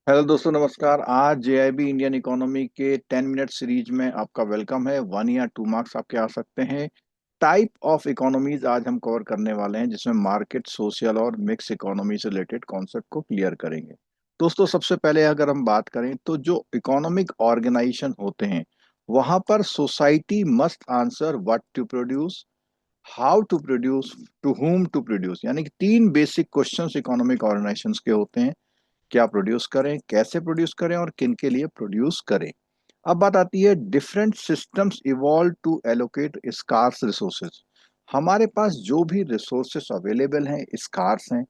Hello दोस्तों, नमस्कार। आज जेआईबी इंडियन इकोनॉमी के 10 मिनट सीरीज में आपका वेलकम है। 1 या 2 मार्क्स आपके आ सकते हैं। टाइप ऑफ इकोनॉमीज आज हम कवर करने वाले हैं, जिसमें मार्केट, सोशल और मिक्स इकोनॉमी से रिलेटेड कॉन्सेप्ट को क्लियर करेंगे। दोस्तों, सबसे पहले अगर हम बात करें तो जो इकोनॉमिक ऑर्गेनाइजेशन होते हैं, वहां पर society must answer what to produce, how to produce, to whom to produce, यानी कि तीन बेसिक क्वेश्चंस इकोनॉमिक ऑर्गेनाइजेशंस के होते हैं। क्या प्रोड्यूस करें, कैसे प्रोड्यूस करें और किन के लिए प्रोड्यूस करें। अब बात आती है different systems evolve to allocate scarce resources. हमारे पास जो भी रिसोर्सेज अवेलेबल हैं स्कार्स हैं,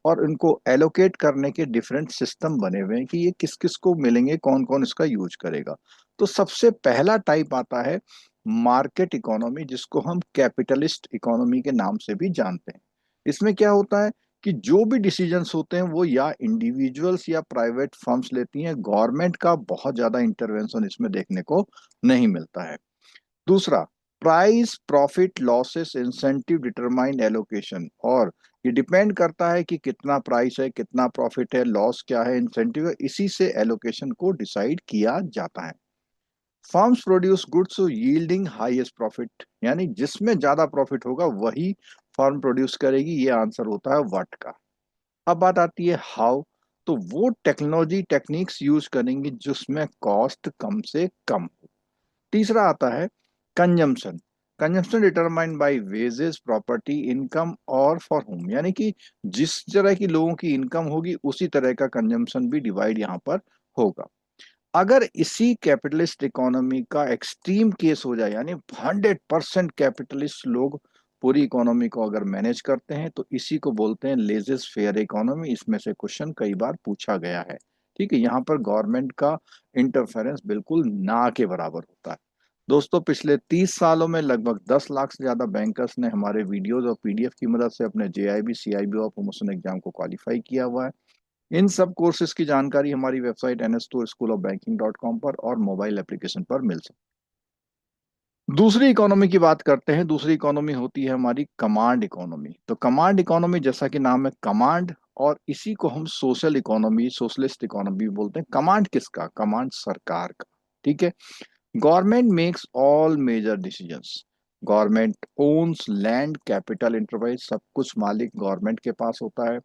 और उनको एलोकेट करने के डिफरेंट सिस्टम बने हुए हैं कि ये किस किस को मिलेंगे, कौन कौन इसका यूज करेगा। तो सबसे पहला टाइप आता है मार्केट इकोनॉमी, जिसको हम कैपिटलिस्ट इकोनॉमी के नाम से भी जानते हैं। इसमें क्या होता है कि जो भी डिसीजंस होते हैं वो या इंडिविजुअल्स या प्राइवेट फर्म्स लेती हैं। गवर्नमेंट का बहुत ज्यादा इंटरवेंशन इसमें देखने को नहीं मिलता है। दूसरा, price, profit, losses, incentive determine allocation. और ये डिपेंड करता है कि कितना प्राइस है, कितना प्रॉफिट है, लॉस क्या है, इंसेंटिव है, इसी से एलोकेशन को डिसाइड किया जाता है। Firms produce goods yielding highest profit, यानी जिसमें ज्यादा प्रॉफिट होगा वही फर्म प्रोड्यूस करेगी। ये आंसर होता है व्हाट का। अब बात आती है हाउ। तो वो टेक्नोलॉजी टेक्निक्स यूज करेंगे जिसमें कॉस्ट कम से कम हो। तीसरा आता है consumption. Consumption determined bye wages, property, income और फॉर होम, यानी कि जिस तरह की लोगों की इनकम होगी उसी तरह का कंजम्पशन भी डिवाइड यहाँ पर होगा। अगर इसी कैपिटलिस्ट इकोनॉमी का एक्सट्रीम केस हो जाए, यानी 100% कैपिटलिस्ट लोग पूरी इकोनॉमी को अगर मैनेज करते हैं, तो इसी को बोलते हैं लेजेस फेयर इकोनॉमी। इसमें से क्वेश्चन कई बार पूछा गया है। ठीक है, यहाँ पर गवर्नमेंट का इंटरफेरेंस बिल्कुल ना के बराबर होता है। दोस्तों, पिछले 30 सालों में लगभग 10 लाख से ज्यादा बैंकर्स ने हमारे वीडियोज और पीडीएफ की मदद से अपने जेआईबी, सीआईबी और प्रमोशन एग्जाम को क्वालिफाई किया हुआ है। इन सब कोर्सेज की जानकारी हमारी वेबसाइट ns2schoolofbanking.com पर और मोबाइल एप्लीकेशन पर मिल सकती है। दूसरी इकोनॉमी की बात करते हैं। दूसरी इकोनॉमी होती है हमारी कमांड इकोनॉमी। तो कमांड इकोनॉमी, जैसा कि नाम है कमांड, और इसी को हम सोशल इकोनॉमी, सोशलिस्ट इकोनॉमी भी बोलते हैं। कमांड किसका? कमांड सरकार का। ठीक है। Government makes all major decisions. Government owns land, capital, enterprise, सब कुछ मालिक गवर्नमेंट के पास होता है।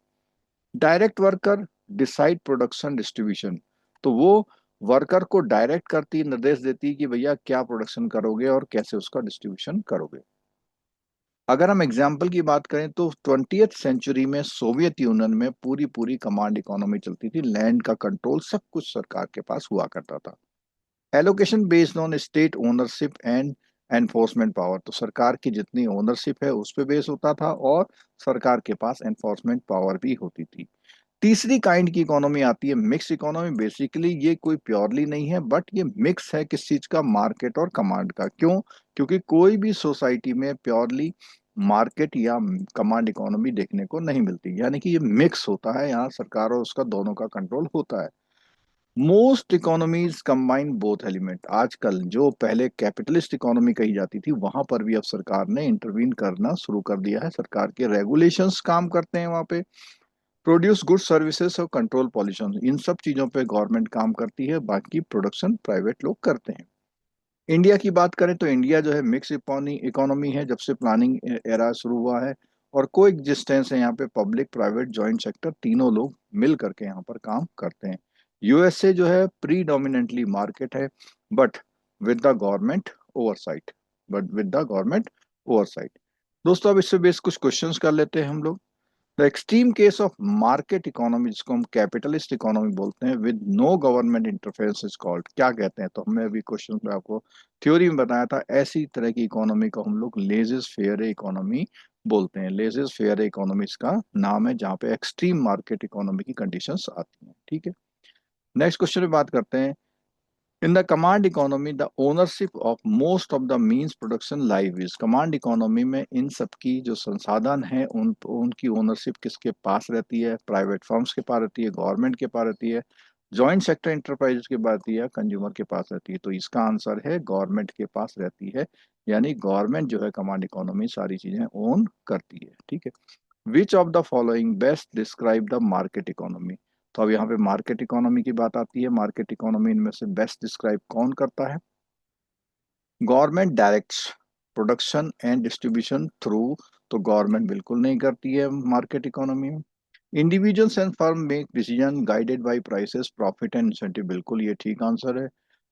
Direct worker decide production distribution. तो वो वर्कर को डायरेक्ट करती है, निर्देश देती है कि भैया क्या प्रोडक्शन करोगे और कैसे उसका डिस्ट्रीब्यूशन करोगे। अगर हम एग्जाम्पल की बात करें तो 20th सेंचुरी में सोवियत यूनियन में पूरी पूरी कमांड इकोनॉमी चलती थी। लैंड का कंट्रोल सब कुछ सरकार के पास हुआ करता था। Allocation based on state ownership and enforcement power. तो सरकार की जितनी ओनरशिप है उस पे बेस होता था, और सरकार के पास एनफोर्समेंट पावर भी होती थी। तीसरी काइंड की इकोनॉमी आती है मिक्स इकोनॉमी। बेसिकली ये कोई प्योरली नहीं है, बट ये मिक्स है किस चीज का? मार्केट और कमांड का। क्यों? क्योंकि कोई भी सोसाइटी में प्योरली मार्केट या कमांड इकोनॉमी देखने को नहीं मिलती, यानी कि ये मिक्स होता है। यहाँ सरकार और उसका दोनों का कंट्रोल होता है। Most economies combine both element. आजकल जो पहले कैपिटलिस्ट इकोनॉमी कही जाती थी, वहां पर भी अब सरकार ने इंटरवीन करना शुरू कर दिया है। सरकार के रेगुलेशंस काम करते हैं वहां पे। प्रोड्यूस गुड सर्विसेज और कंट्रोल पॉल्यूशन, इन सब चीजों पे गवर्नमेंट काम करती है, बाकी प्रोडक्शन प्राइवेट लोग करते हैं। इंडिया की बात करें तो इंडिया जो है मिक्स इकोनॉमी है, जब से प्लानिंग एरा शुरू हुआ है। और को एग्जिस्टेंस है यहाँ पे, पब्लिक प्राइवेट जॉइंट सेक्टर तीनों लोग मिल करके यहाँ पर काम करते हैं। यूएसए जो है प्रीडोमिनेंटली मार्केट है, but with the government oversight. दोस्तों, अब इससे बेस कुछ क्वेश्चंस कर लेते हैं हम लोग। The extreme case of market economy, जिसको हम कैपिटलिस्ट इकोनॉमी बोलते हैं, with no government interference, is called, क्या कहते हैं? तो हमने अभी क्वेश्चन में आपको थ्योरी में बताया था, ऐसी तरह की इकोनॉमी को हम लोग लेजेस फेयर इकोनॉमी बोलते हैं। लेजेस फेयर इकोनॉमी इसका नाम है, जहाँ पे एक्सट्रीम मार्केट इकोनॉमी की कंडीशंस आती हैं। ठीक है। नेक्स्ट क्वेश्चन में बात करते हैं। In the command economy the ownership of most of the means production live is. Command economy में इन सब की जो संसाधन है उनकी ओनरशिप किसके पास रहती है? प्राइवेट फर्म्स के पास रहती है, गवर्नमेंट के पास रहती है, जॉइंट सेक्टर इंटरप्राइजेस के पास रहती है, कंज्यूमर के पास रहती है। तो इसका आंसर है गवर्नमेंट के पास रहती है, यानी गवर्नमेंट जो है कमांड इकोनॉमी सारी चीजें ओन करती है। ठीक है। विच of the following best describe the market economy? तो अब यहाँ पे मार्केट इकोनॉमी की बात आती है। मार्केट इकोनॉमी इनमें से बेस्ट डिस्क्राइब कौन करता है? Government directs production and distribution through, तो गवर्नमेंट बिल्कुल नहीं करती है मार्केट इकोनॉमी में। Individuals and firm make decision guided by prices profit and incentive, बिल्कुल ये ठीक आंसर है।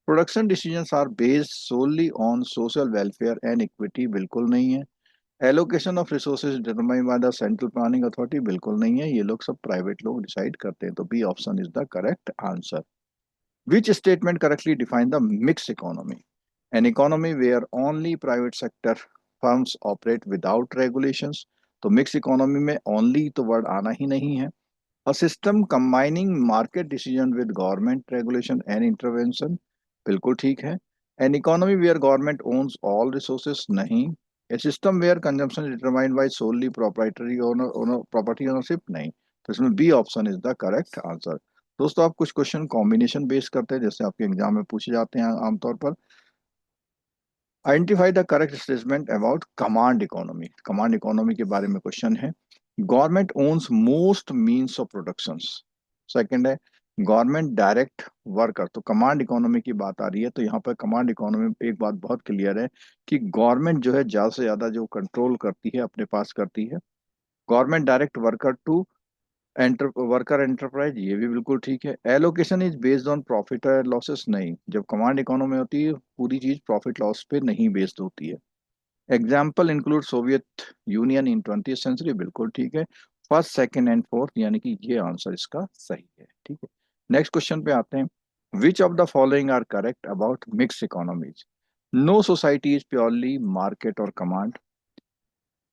Production decisions are based solely on social welfare and equity, बिल्कुल नहीं है। Allocation of resources determined by the central planning authority, बिल्कुल नहीं है, ये लोग सब प्राइवेट लोग डिसाइड करते हैं। तो B option is the correct answer. Which statement correctly define the mixed economy? An economy where only private sector firms operate without regulations. तो मिक्स इकोनॉमी में ओनली तो वर्ड आना ही नहीं है। A system combining market decision with government regulation and intervention, बिल्कुल ठीक है। An economy where government owns all resources, नहीं। A system where consumption determined by solely proprietary owner property ownership, नहीं। तो इसमें B option is the correct answer. दोस्तों आप कुछ क्वेश्चन कॉम्बिनेशन बेस करते हैं जैसे आपके एग्जाम में पूछे जाते हैं आमतौर पर। Identify the correct statement about command economy. Command economy के बारे में क्वेश्चन है। Government owns most means of production. Second है गवर्नमेंट डायरेक्ट वर्कर। तो कमांड इकोनॉमी की बात आ रही है, तो यहाँ पर कमांड इकोनॉमी में एक बात बहुत क्लियर है कि गवर्नमेंट जो है ज्यादा से ज्यादा जो कंट्रोल करती है अपने पास करती है। Government direct worker to worker enterprise, ये भी बिल्कुल ठीक है। Allocation is based on profit और लॉसेस, नहीं। जब कमांड इकोनॉमी होती है पूरी चीज प्रॉफिट लॉस पे नहीं बेस्ड होती है। Example include Soviet union in 20th century, बिल्कुल ठीक है। फर्स्ट सेकंड एंड फोर्थ, यानी कि ये आंसर इसका सही है, ठीक है। नेक्स्ट क्वेश्चन पे आते हैं। Which of the following are correct about mix economies? No society is purely market और कमांड।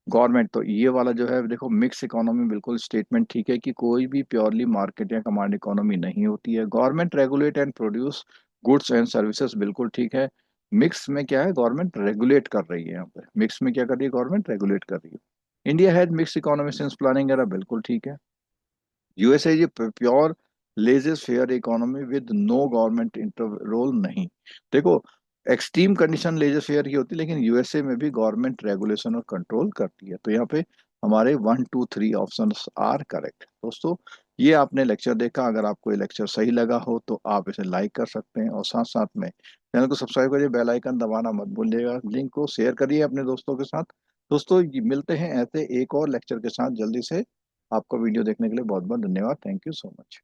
गवर्नमेंट, तो ये वाला जो है देखो मिक्स इकोनॉमी बिल्कुल स्टेटमेंट ठीक है कि कोई भी प्योरली मार्केट या कमांड इकोनॉमी नहीं होती है। Government regulate and produce goods and services, बिल्कुल ठीक है। मिक्स में क्या है, गवर्नमेंट रेगुलेट कर रही है। यहाँ पे मिक्स में क्या कर रही है, गवर्नमेंट रेगुलेट कर रही है। India has mix economy since planning era, बिल्कुल ठीक है। यूएसए ये pure laissez faire economy with no government inter role, नहीं। देखो एक्सट्रीम कंडीशन लेजर फेयर की होती है, लेकिन यूएसए में भी गवर्नमेंट रेगुलेशन और कंट्रोल करती है। तो यहाँ पे हमारे 1 2 3 ऑप्शन आर करेक्ट। दोस्तों ये आपने लेक्चर देखा, अगर आपको ये लेक्चर सही लगा हो तो आप इसे लाइक कर सकते हैं और साथ साथ में चैनल को सब्सक्राइब करिए, बेल आइकन दबाना मत भूलिएगा, लिंक को शेयर करिए अपने दोस्तों के साथ। दोस्तों मिलते हैं ऐसे एक और लेक्चर के साथ जल्दी से। आपको वीडियो देखने के लिए बहुत बहुत धन्यवाद। Thank you so much.